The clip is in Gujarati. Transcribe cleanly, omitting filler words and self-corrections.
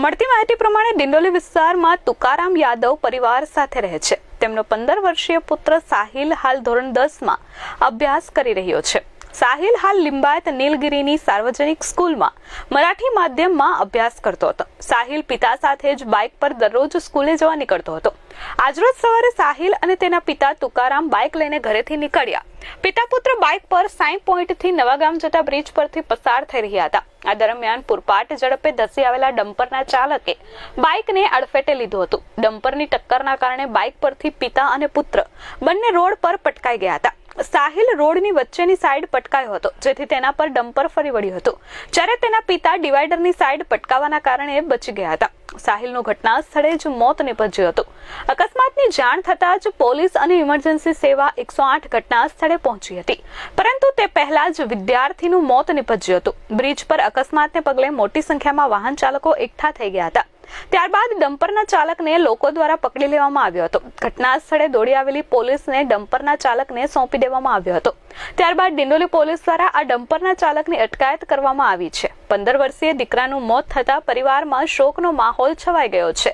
મળતી માહિતી પ્રમાણે ડિંડોલી વિસ્તારમાં તુકારામ યાદવ પરિવાર સાથે રહે છે. તેમનો 15 વર્ષીય પુત્ર સાહિલ હાલ ધોરણ 10માં અભ્યાસ કરી રહ્યો છે. સાહિલ હાલ લિંબાયત નીલગિરીની સાર્વજનિક સ્કૂલમાં મરાઠી માધ્યમમાં અભ્યાસ કરતો હતો. સાહિલ પિતા સાથે જ બાઇક પર દરરોજ સ્કૂલે જવા નીકળતો હતો. આજરોજ સવારે સાહિલ અને તેના પિતા તુકારામ બાઇક લઈને ઘરેથી નીકળ્યા. પિતા પુત્ર બાઇક પર સાઈ પોઈન્ટથી નવાગામ જતા બ્રિજ પરથી પસાર થઈ રહ્યા હતા. આ દરમિયાન પૂરપાટ ઝડપે ધસી આવેલા ડમ્પરના ચાલકે બાઇકને અડફેટે લીધું હતું. ડમ્પરની ટક્કરના કારણે બાઇક પરથી પિતા અને પુત્ર બંને રોડ પર પટકાઈ ગયા હતા. સાહિલ રોડની વચ્ચેની સાઈડ પટકાયો હતો, જેથી તેના પર ડમ્પર ફરી વળ્યું હતું, જ્યારે તેના પિતા ડિવાઈડરની સાઈડ પટકાવાના કારણે બચી ગયા હતા. સાહિલનું ઘટના સ્થળે જ મોત નીપજ્યું હતું. અકસ્માતની જાણ થતાં જ પોલીસ અને ઇમરજન્સી સેવા 108 ઘટના સ્થળે પહોંચી હતી, પરંતુ તે પહેલા જ વિદ્યાર્થીનું મોત નીપજ્યું હતું. બ્રિજ પર અકસ્માતને પગલે મોટી સંખ્યામાં વાહન ચાલકો એકઠા થઈ ગયા હતા. ત્યારબાદ ડમ્પરના ચાલકને લોકો દ્વારા પકડી લેવામાં આવ્યો હતો. ઘટના સ્થળે દોડી આવેલી પોલીસને ડમ્પરના ચાલકને સોંપી દેવામાં આવ્યો હતો. ત્યારબાદ ડિંડોલી પોલીસ દ્વારા આ ડમ્પરના ચાલકની અટકાયત કરવામાં આવી છે. 15 વર્ષીય દીકરાનું મોત થતાં પરિવારમાં શોકનો માહોલ છવાઈ ગયો છે.